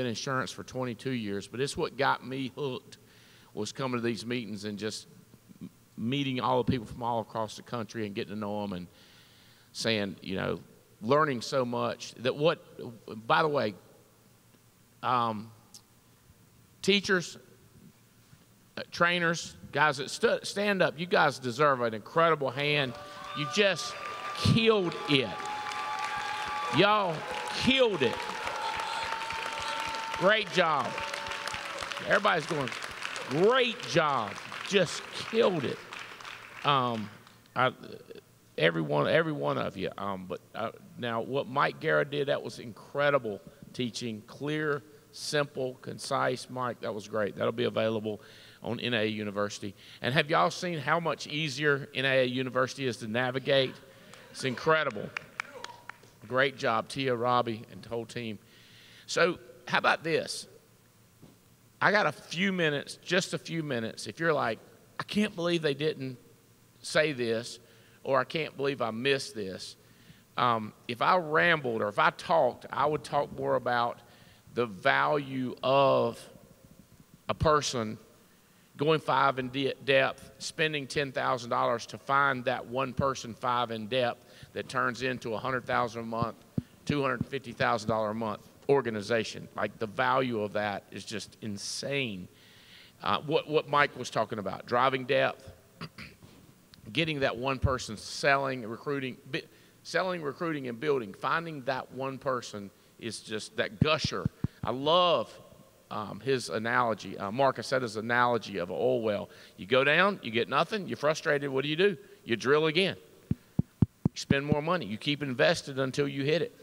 in insurance for 22 years, but it's what got me hooked, was coming to these meetings and just meeting all the people from all across the country and getting to know them and saying, you know, learning so much. That what, by the way, teachers, trainers, guys that stand up, you guys deserve an incredible hand. You just killed it. Y'all killed it. Great job. Everybody's going, great job. Just killed it. Every one of you. Now, what Mike Guerra did, that was incredible teaching. Clear, simple, concise. Mike, that was great. That'll be available on NAA University. And have y'all seen how much easier NAA University is to navigate? It's incredible. Great job, Tia, Robbie, and the whole team. So how about this? I got a few minutes, just a few minutes. If you're like, I can't believe they didn't say this, or I can't believe I missed this. If I rambled or if I talked, I would talk more about the value of a person going 5 in depth, spending $10,000 to find that one person 5 in depth that turns into $100,000 a month, $250,000 a month organization. Like, the value of that is just insane. What Mike was talking about, driving depth, getting that one person, selling, recruiting, and building. Finding that one person is just that gusher. I love his analogy. Mark, I said his analogy of an oil well. You go down, you get nothing, you're frustrated, what do? You drill again. You spend more money. You keep invested until you hit it.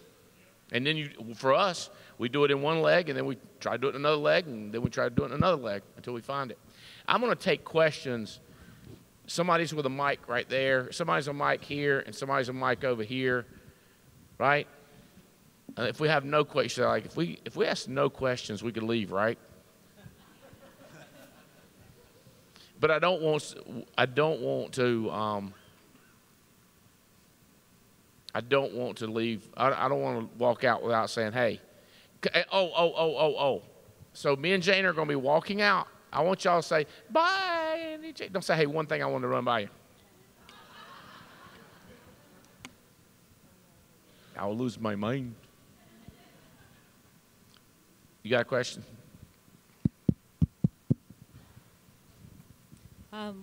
And then for us, we do it in one leg, and then we try to do it in another leg, and then we try to do it in another leg until we find it. I'm going to take questions. Somebody's with a mic right there. Somebody's a mic here, and somebody's a mic over here, right? If we have no questions, like if we ask no questions, we could leave, right? But I don't want to. I don't want to leave. I don't want to walk out without saying, hey. So me and Jane are going to be walking out. I want y'all to say, bye. Don't say, hey, one thing I want to run by you. I will lose my mind. You got a question?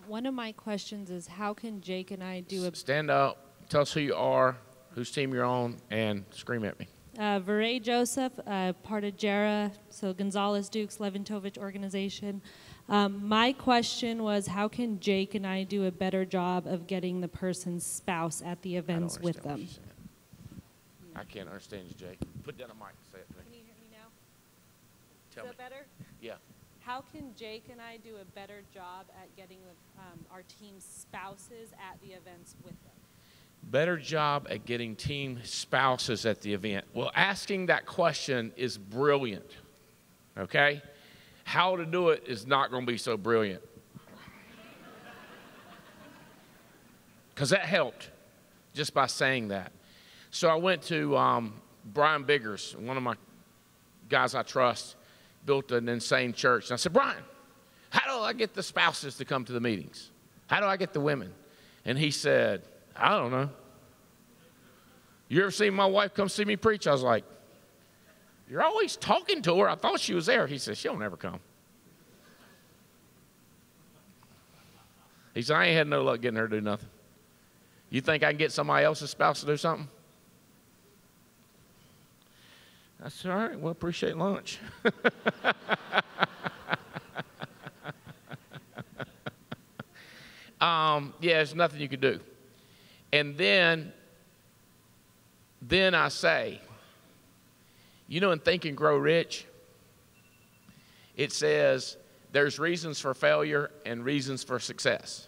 One of my questions is, how can Jake and I do a... Stand up, tell us who you are, whose team you're on, and scream at me. Veray Joseph, part of JERA, so Gonzalez Dukes Leventovich organization. My question was, how can Jake and I do a better job of getting the person's spouse at the events with them? I can't understand you, Jake. Put down a mic and say it to me. Can you hear me now? Tell me. Is that better? Yeah. How can Jake and I do a better job at getting our team's spouses at the events with them? Better job at getting team spouses at the event. Well, asking that question is brilliant, okay? How to do it is not going to be so brilliant. Because that helped just by saying that. So I went to Brian Biggers, one of my guys I trust, built an insane church. And I said, Brian, how do I get the spouses to come to the meetings? How do I get the women? And he said, I don't know. You ever seen my wife come see me preach? I was like, you're always talking to her. I thought she was there. He said, she'll never come. He said, I ain't had no luck getting her to do nothing. You think I can get somebody else's spouse to do something? I said, all right, well, appreciate lunch. Yeah, there's nothing you could do. And then I say, you know, in Think and Grow Rich, it says there's reasons for failure and reasons for success.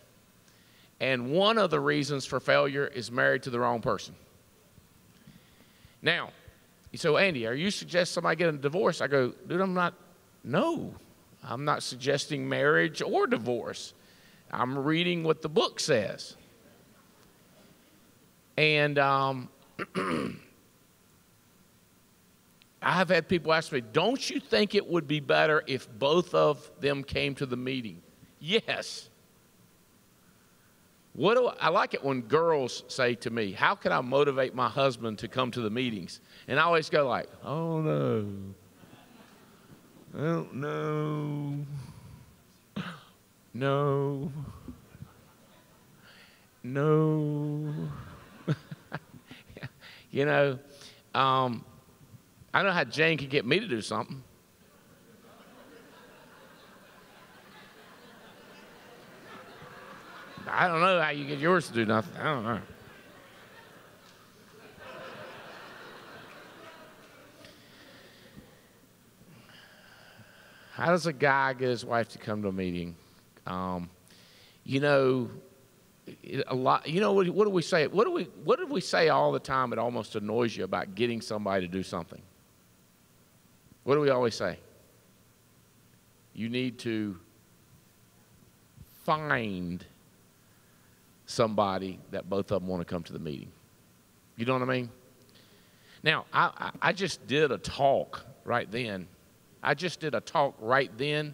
And one of the reasons for failure is married to the wrong person. Now, you say, well, Andy, are you suggesting somebody get a divorce? I go, dude, I'm not suggesting marriage or divorce. I'm reading what the book says. And I have had people ask me, don't you think it would be better if both of them came to the meeting? Yes. I like it when girls say to me, how can I motivate my husband to come to the meetings? And I always go like, oh no, I don't know, no, no. You know, I don't know how Jane could get me to do something. I don't know how you get yours to do nothing. I don't know. How does a guy get his wife to come to a meeting? You know, a lot. You know, what do we say? What do we say all the time? It almost annoys you about getting somebody to do something. What do we always say? You need to find somebody that both of them want to come to the meeting. You know what I mean? Now, I just did a talk right then. I just did a talk right then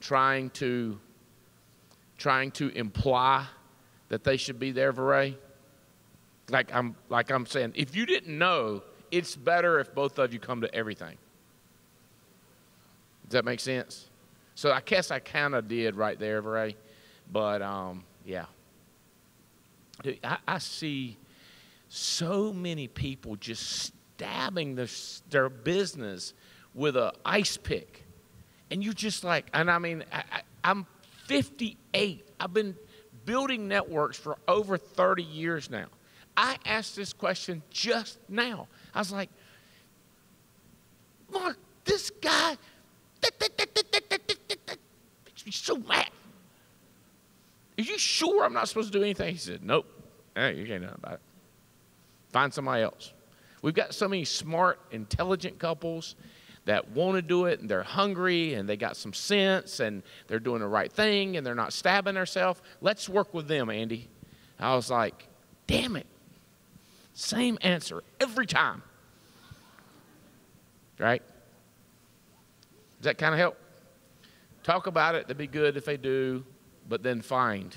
trying to imply that they should be there, Varay. Like I'm saying, if you didn't know, it's better if both of you come to everything. Does that make sense? So I guess I kind of did right there, Varay. But, yeah. I see so many people just stabbing their business with an ice pick. And you just like, and I mean, I'm 58. I've been building networks for over 30 years now. I asked this question just now. I was like, Mark, this guy, makes me so mad. Are you sure I'm not supposed to do anything? He said, nope. Hey, you can't do nothing about it. Find somebody else. We've got so many smart, intelligent couples that want to do it, and they're hungry, and they got some sense, and they're doing the right thing, and they're not stabbing themselves. Let's work with them, Andy. I was like, damn it. Same answer every time. Right? Does that kind of help? Talk about it. That'd be good if they do. But then find.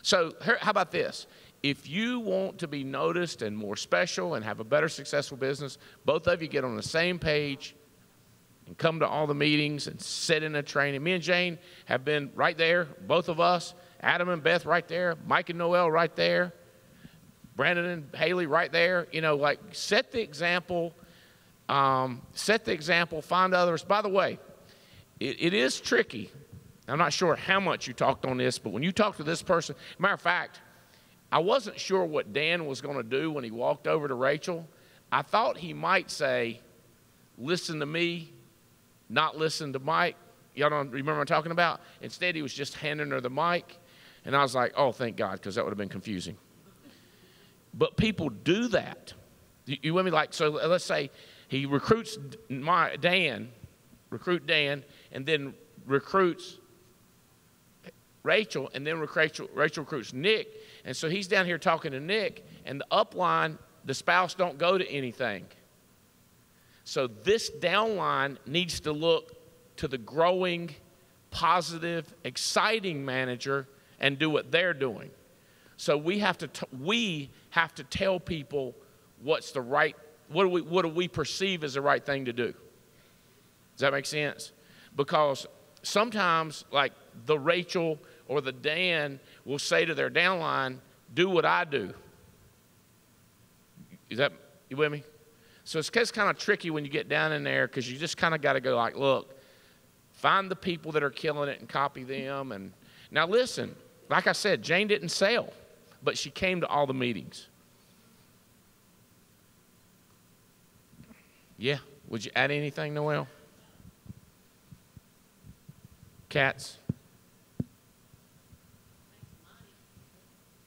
So how about this? If you want to be noticed and more special and have a better successful business, both of you get on the same page and come to all the meetings and sit in a training. Me and Jane have been right there, both of us, Adam and Beth right there, Mike and Noel right there, Brandon and Haley right there. You know, like set the example, find others. By the way, it is tricky. I'm not sure how much you talked on this, but when you talk to this person, matter of fact, I wasn't sure what Dan was going to do when he walked over to Rachel. I thought he might say, listen to me, not listen to Mike. Y'all don't remember what I'm talking about? Instead, he was just handing her the mic, and I was like, oh, thank God, because that would have been confusing. But people do that. You with me? Like, so let's say he recruits Dan, and then recruits Rachel, and then Rachel recruits Nick. And so he's down here talking to Nick, and the upline, the spouse don't go to anything. So this downline needs to look to the growing, positive, exciting manager and do what they're doing. So we have to tell people what's the right, what do we perceive as the right thing to do. Does that make sense? Because sometimes, like the Rachel or the Dan will say to their downline, do what I do. Is that, you with me? So it's kind of tricky when you get down in there because you just kind of got to go like, look, find the people that are killing it and copy them. And now listen, like I said, Jane didn't sell, but she came to all the meetings. Yeah. Would you add anything, Noel? Cats?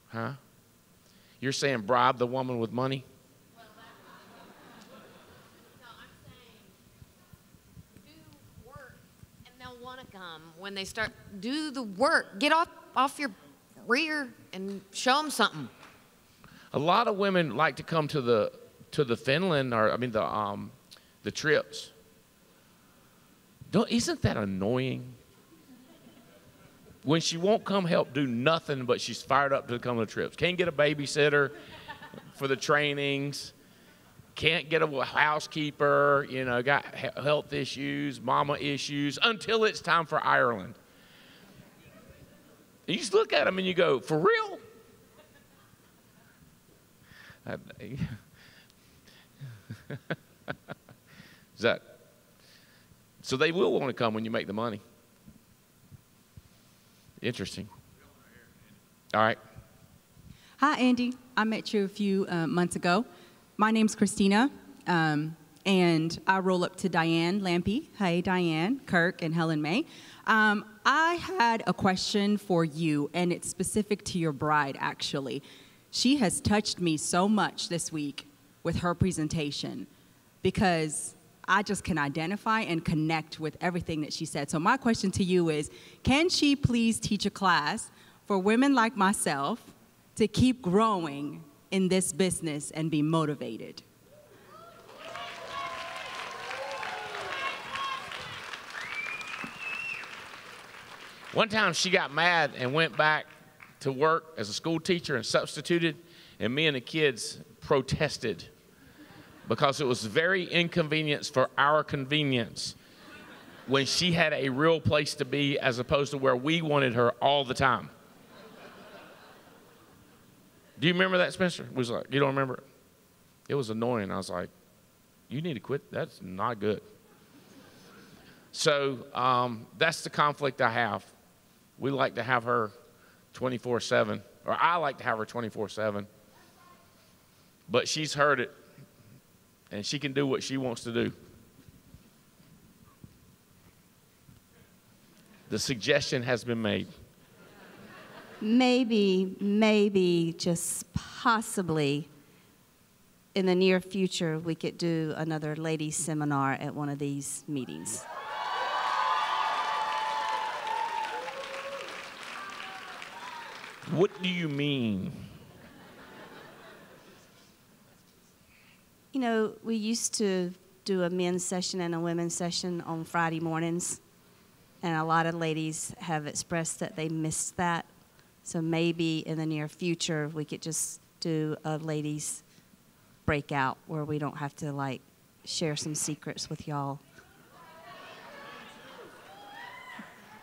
Huh? You're saying bribe the woman with money? No, I'm saying do work and they'll want to come when they start. Do the work. Get off your rear and show them something. A lot of women like to come to the Finland, or I mean The trips. Isn't that annoying? When she won't come help do nothing, but she's fired up to come to the trips. Can't get a babysitter for the trainings. Can't get a housekeeper, you know, got health issues, mama issues, until it's time for Ireland. You just look at them and you go, for real? So they will want to come when you make the money. Interesting. All right. Hi, Andy. I met you a few months ago. My name's Christina, and I roll up to Diane Lampy. Hi, Diane, Kirk, and Helen May. I had a question for you, and it's specific to your bride, actually. She has touched me so much this week with her presentation because I just can identify and connect with everything that she said. So my question to you is, can she please teach a class for women like myself to keep growing in this business and be motivated? One time she got mad and went back to work as a school teacher and substituted, and me and the kids protested because it was very inconvenient for our convenience when she had a real place to be as opposed to where we wanted her all the time. Do you remember that, Spencer? It was like, you don't remember it? It was annoying. I was like, you need to quit. That's not good. So that's the conflict I have. We like to have her 24/7, or I like to have her 24/7. But she's heard it, and she can do what she wants to do. The suggestion has been made. Maybe, just possibly, in the near future, we could do another ladies' seminar at one of these meetings. What do you mean? You know, we used to do a men's session and a women's session on Friday mornings, and a lot of ladies have expressed that they missed that. So maybe in the near future, we could just do a ladies' breakout where we don't have to, like, share some secrets with y'all.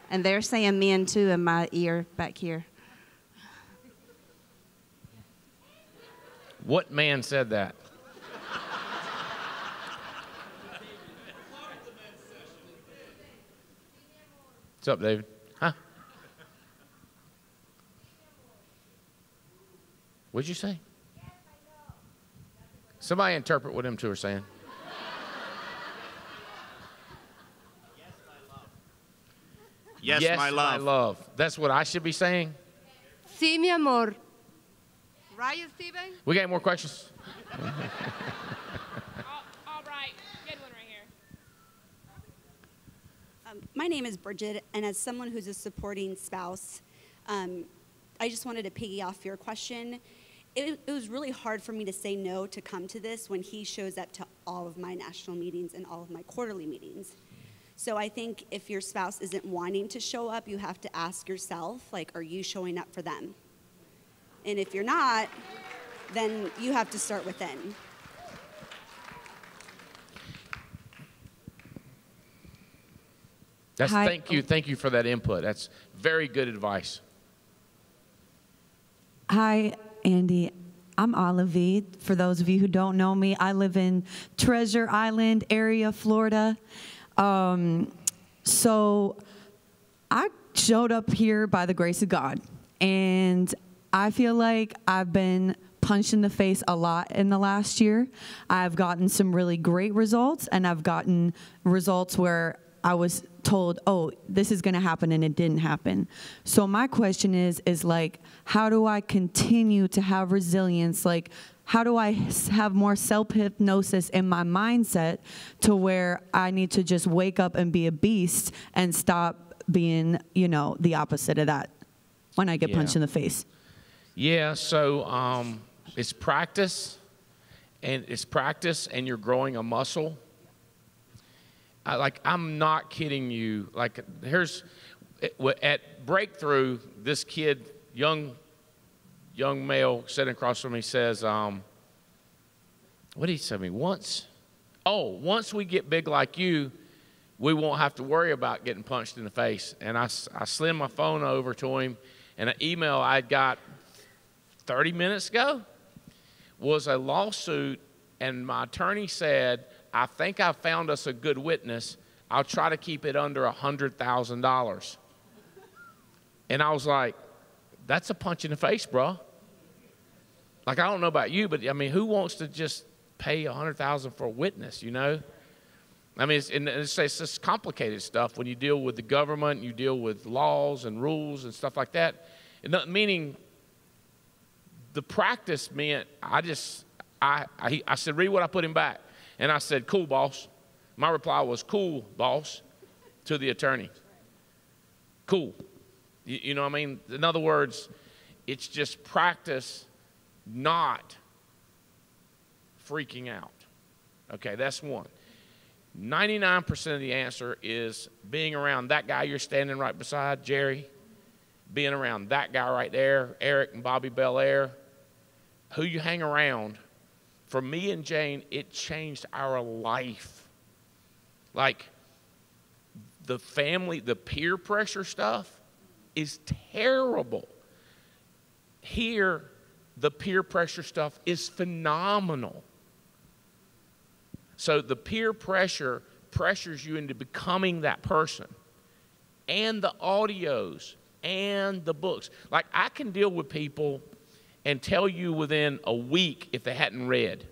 And they're saying men, too, in my ear back here. What man said that? What's up, David? Huh? What'd you say? Somebody interpret what them two are saying. Yes, Yes, my love. my love. That's what I should be saying? Sí, mi amor. Right, Steven? We got any more questions? Albright, good one right here. My name is Bridget, and as someone who's a supporting spouse, I just wanted to piggy off your question. It was really hard for me to say no to come to this when he shows up to all of my national meetings and all of my quarterly meetings. So I think if your spouse isn't wanting to show up, you have to ask yourself, like, are you showing up for them? And if you're not, then you have to start within. Thank you for that input. That's very good advice. Hi, Andy. I'm Olivie. For those of you who don't know me, I live in Treasure Island area, Florida. So I showed up here by the grace of God, and I feel like I've been punched in the face a lot in the last year. I've gotten some really great results, and I've gotten results where I was told, oh, this is going to happen, and it didn't happen. So my question is like, how do I continue to have resilience? Like, how do I have more self-hypnosis in my mindset to where I need to just wake up and be a beast and stop being, you know, the opposite of that when I get punched in the face? Yeah, so it's practice, and you're growing a muscle. I'm not kidding you. Like, at Breakthrough, this kid, young male sitting across from me says, what did he say to me? Once we get big like you, we won't have to worry about getting punched in the face. And I slid my phone over to him, and an email I got 30 minutes ago was a lawsuit, and my attorney said, I think I found us a good witness. I'll try to keep it under $100,000. And I was like, that's a punch in the face, bro. Like, I don't know about you, but I mean, who wants to just pay $100,000 for a witness, you know? I mean, it's just complicated stuff when you deal with the government, you deal with laws and rules and stuff like that. Meaning, the practice meant I said, read what I put him back. And I said, cool, boss. My reply was, cool, boss, to the attorney. Cool. You know what I mean? In other words, it's just practice not freaking out. Okay, that's one. 99% of the answer is being around that guy you're standing right beside, Jerry, being around that guy right there, Eric and Bobby Belair, who you hang around. For me and Jane, it changed our life. Like, the family, the peer pressure stuff is terrible. Here, the peer pressure stuff is phenomenal. So the peer pressure pressures you into becoming that person. And the audios and the books. Like, I can deal with people and tell you within a week if they hadn't read.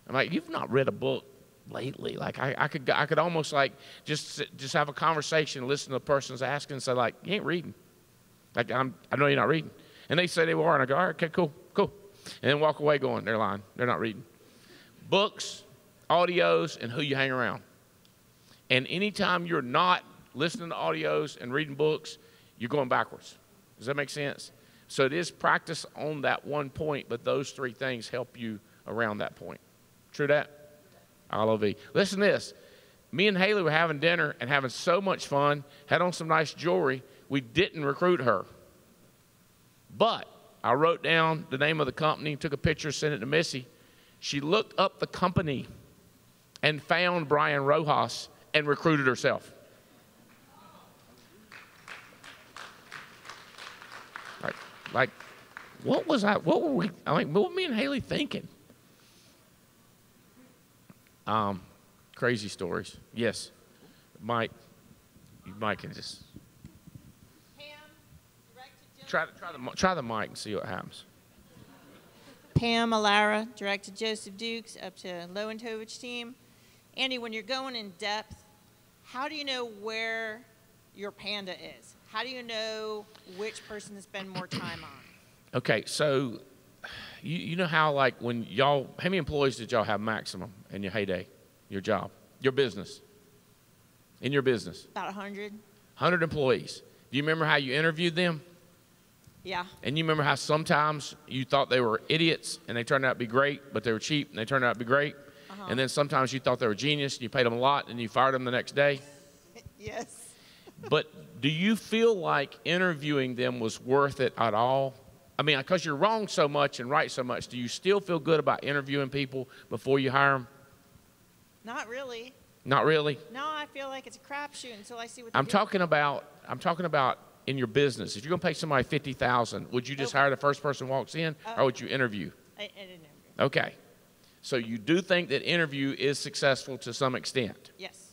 I'm like, you've not read a book lately. Like, I could almost like just have a conversation, listen to the person's asking, and say, like, you ain't reading. Like, I know you're not reading. And they say they were, and I go, all right, okay, cool. And then walk away going, they're lying. They're not reading. Books, audios, and who you hang around. And anytime you're not listening to audios and reading books, you're going backwards. Does that make sense? So it is practice on that one point, but those three things help you around that point. True that? I love you. Listen to this. Me and Haley were having dinner and having so much fun, had on some nice jewelry. We didn't recruit her. But I wrote down the name of the company, took a picture, sent it to Missy. She looked up the company and found Brian Rojas and recruited herself. Like, what was I? What were we? I mean, what were me and Haley thinking? Crazy stories. Yes, Mike. Mike can just try the mic and see what happens. Pam Alara, directed Joseph Dukes up to Lowentovich team. Andy, when you're going in depth, how do you know where your panda is? How do you know which person to spend more time on? Okay, so you know how, like, when y'all, how many employees did y'all have maximum in your heyday, your job, your business? In your business? About 100. 100 employees. Do you remember how you interviewed them? Yeah. And you remember how sometimes you thought they were idiots and they turned out to be great, but they were cheap and they turned out to be great? Uh-huh. And then sometimes you thought they were genius and you paid them a lot and you fired them the next day? Yes. But do you feel like interviewing them was worth it at all? I mean, because you're wrong so much and right so much, do you still feel good about interviewing people before you hire them? Not really. Not really? No, I feel like it's a crapshoot until I see what I'm talking about in your business. If you're going to pay somebody $50,000, would you just hire the first person who walks in, or would you interview? I didn't interview. Okay. So you do think that interview is successful to some extent? Yes.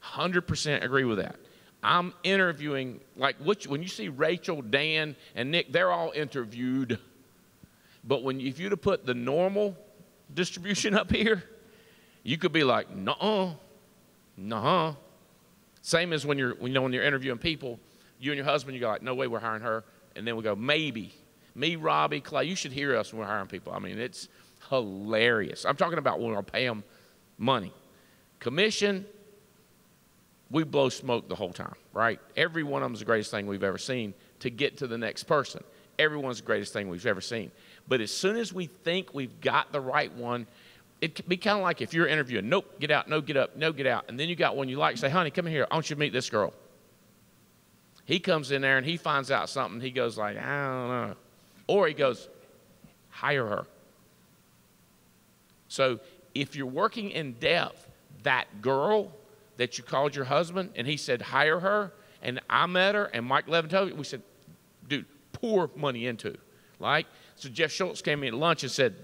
100% agree with that. I'm interviewing, like, when you see Rachel, Dan, and Nick, they're all interviewed. But if you'd have put the normal distribution up here, you could be like, nuh-uh, nuh-uh. Same as when you're interviewing people, you and your husband, you go like, no way we're hiring her. And then we go, maybe. Me, Robbie, Clay, you should hear us when we're hiring people. I mean, it's hilarious. I'm talking about when we'll pay them money. Commission, we blow smoke the whole time, right? Every one of them is the greatest thing we've ever seen to get to the next person. Everyone's the greatest thing we've ever seen. But as soon as we think we've got the right one, it could be kind of like if you're interviewing, nope, get out, no, get up, no, get out. And then you got one you like, say, honey, come here, I want you to meet this girl. He comes in there and he finds out something. He goes like, I don't know. Or he goes, hire her. So if you're working in depth, that girl that you called your husband and he said, hire her, and I met her and Mike Levin told me, we said, dude, pour money into. Like, so Jeff Schultz came in at lunch and said,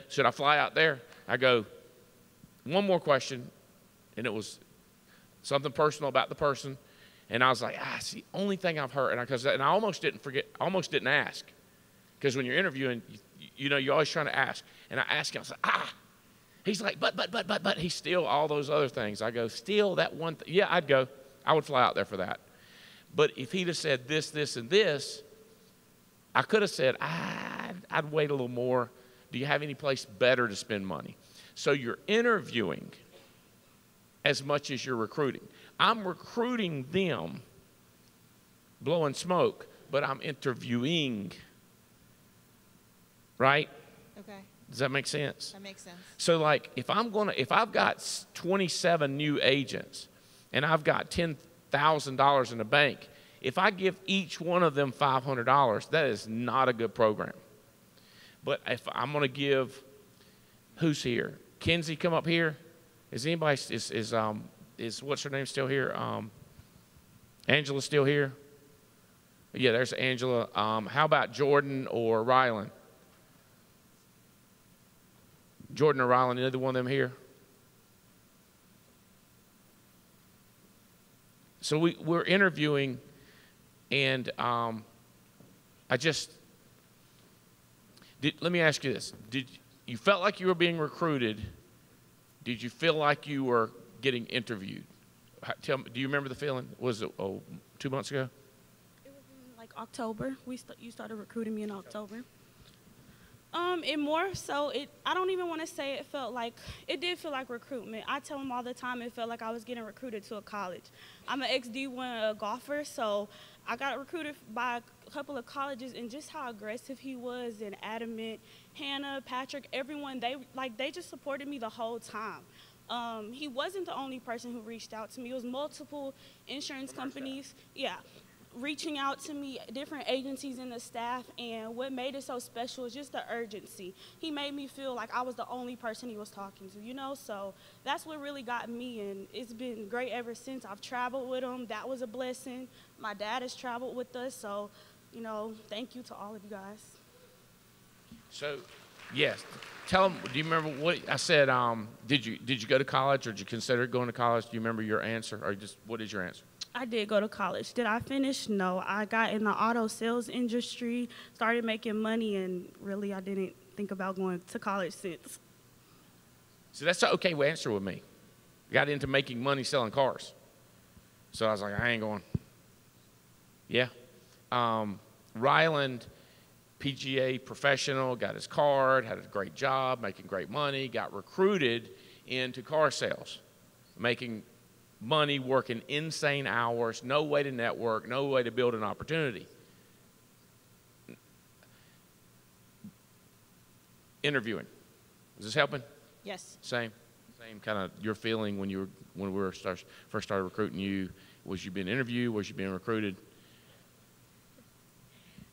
should I fly out there? I go, one more question. And it was something personal about the person. And I was like, it's the only thing I've heard. And I almost didn't ask. Because when you're interviewing, you know, you're always trying to ask. And I asked him, I was like, He's like, but. He's still all those other things. I go, still that one thing. Yeah, I'd go. I would fly out there for that. But if he'd have said this, this, and this, I could have said, I'd wait a little more. Do you have any place better to spend money? So you're interviewing as much as you're recruiting. I'm recruiting them, blowing smoke, but I'm interviewing, right? Okay. Does that make sense? That makes sense. So like if I've got 27 new agents and I've got $10,000 in the bank, if I give each one of them $500, that is not a good program. But if I'm going to give, who's here? Kenzie, come up here. Is anybody, is what's her name still here? Angela still here? Yeah, there's Angela. How about Jordan or Rylan? Jordan or Rylan, either one of them here? So we're interviewing, and let me ask you this. You felt like you were being recruited. Did you feel like you were getting interviewed? Tell me, do you remember the feeling? Was it 2 months ago? It was in like October. You started recruiting me in October. It more so, I don't even want to say it did feel like recruitment. I tell them all the time it felt like I was getting recruited to a college. I'm an ex-D1 golfer, so I got recruited by a couple of colleges, and just how aggressive he was and adamant. Hannah, Patrick, everyone, they just supported me the whole time. He wasn't the only person who reached out to me. It was multiple insurance companies. Yeah. Reaching out to me, different agencies and the staff, and what made it so special is just the urgency. He made me feel like I was the only person he was talking to, you know, so that's what really got me, and it's been great ever since. I've traveled with him. That was a blessing. My dad has traveled with us, so, you know, thank you to all of you guys. So, yes, tell them, do you remember what I said, did you go to college, or did you consider going to college? Do you remember your answer, or just, what is your answer? I did go to college. Did I finish? No. I got in the auto sales industry, started making money, and really I didn't think about going to college since. So that's an okay answer with me. Got into making money selling cars. So I was like, I ain't going. Yeah. Ryland, PGA professional, got his card, had a great job, making great money, got recruited into car sales, making money, working insane hours, no way to network, no way to build an opportunity. Interviewing. Is this helping? Yes. Same kind of your feeling when we were first started recruiting you. Was you being interviewed? Was you being recruited?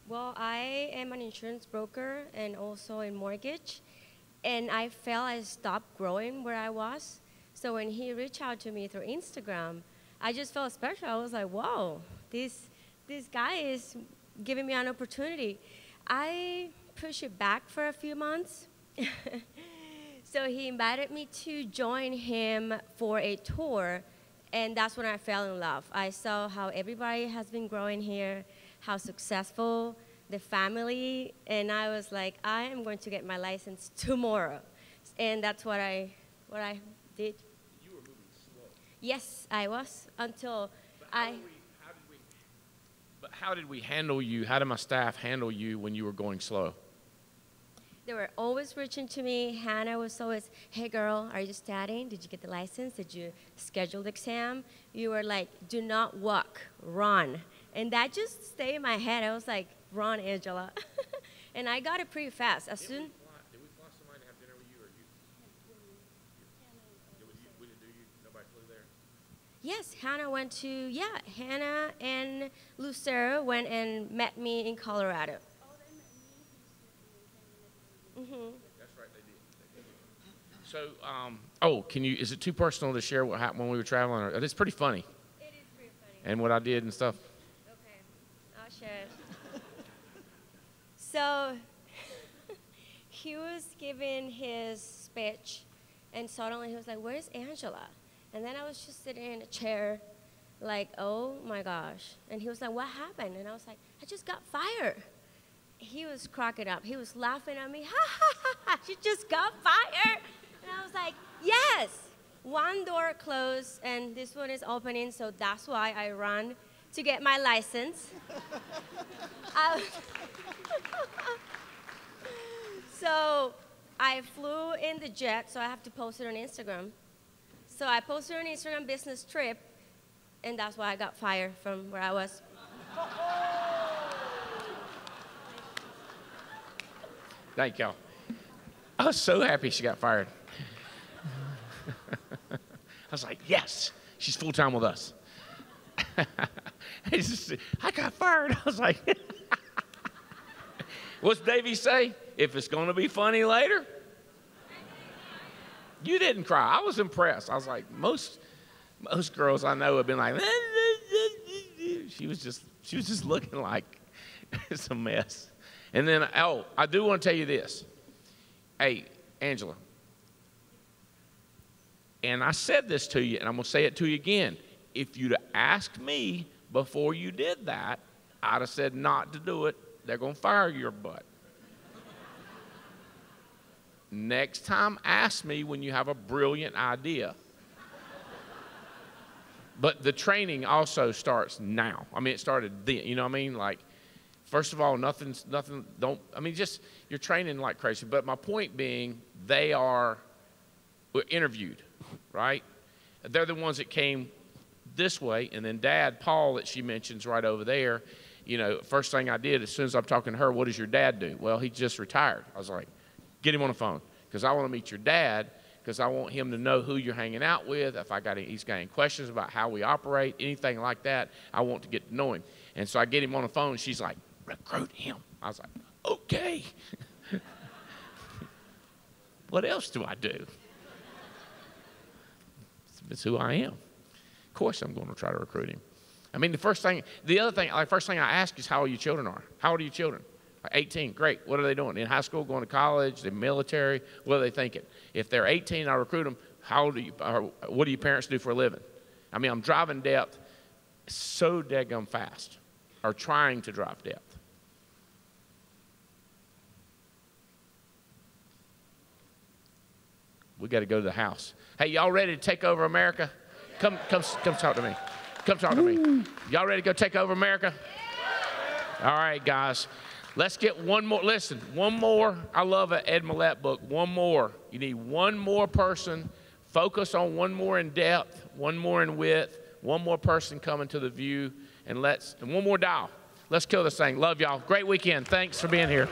Well, I am an insurance broker and also in mortgage, and I felt I stopped growing where I was. So when he reached out to me through Instagram, I just felt special. I was like, whoa, this guy is giving me an opportunity. I pushed it back for a few months. So he invited me to join him for a tour, and that's when I fell in love. I saw how everybody has been growing here, how successful, the family, and I was like, I am going to get my license tomorrow. And that's what I did. You were moving slow. Yes, I was, until But how did we handle you? How did my staff handle you when you were going slow? They were always reaching to me. Hannah was always, hey girl, are you studying? Did you get the license? Did you schedule the exam? You were like, do not walk, run. And that just stayed in my head. I was like, run, Angela. And I got it pretty fast. Did we fly somebody to have dinner with you, or you? Yes, Hannah and Lucero went and met me in Colorado. Mm-hmm. That's right, they did. So, is it too personal to share what happened when we were traveling? Or, it's pretty funny. It is pretty funny. And what I did and stuff. Okay, I'll share it. So, he was giving his speech, and suddenly he was like, "Where's Angela?" And then I was just sitting in a chair, like, oh my gosh. And he was like, "What happened?" And I was like, "I just got fired." He was cracking up. He was laughing at me. Ha ha ha ha, "You just got fired?" And I was like, yes. One door closed, and this one is opening, so that's why I ran to get my license. So I flew in the jet, so I have to post it on Instagram. So I posted on Instagram business trip, and that's why I got fired from where I was. Thank y'all. I was so happy she got fired. I was like, yes, she's full-time with us. I got fired. I was like, what's Davey say? If it's going to be funny later. You didn't cry. I was impressed. I was like, most girls I know have been like, she was just looking like it's a mess. And then, I do want to tell you this. Hey, Angela. And I said this to you, and I'm going to say it to you again. If you'd have asked me before you did that, I'd have said not to do it. They're going to fire your butt. Next time, ask me when you have a brilliant idea. But the training also starts now. I mean, it started then. You know what I mean? Like, first of all, just, you're training like crazy. But my point being, they were interviewed, right? They're the ones that came this way. And then Dad, Paul, that she mentions right over there, first thing I did, as soon as I'm talking to her, what does your dad do? Well, he just retired. I was like, get him on the phone, because I want to meet your dad, because I want him to know who you're hanging out with. If he's got any questions about how we operate, anything like that, I want to get to know him. And so I get him on the phone, and she's like, recruit him. I was like, okay. What else do I do? It's who I am. Of course I'm going to try to recruit him. I mean, the first thing I ask is how old your children are. How old are your children? 18, great. What are they doing? In high school, going to college, the military? What are they thinking? If they're 18, I recruit them. What do your parents do for a living? I mean, I'm driving depth so daggum fast, or trying to drive depth. We got to go to the house. Hey, y'all ready to take over America? Come talk to me. Come talk to me. Y'all ready to go take over America? All right, guys. Let's get one more. Listen, one more. I love an Ed Millett book. One more. You need one more person. Focus on one more in depth, one more in width, one more person coming to the view, and one more dial. Let's kill this thing. Love y'all. Great weekend. Thanks for being here.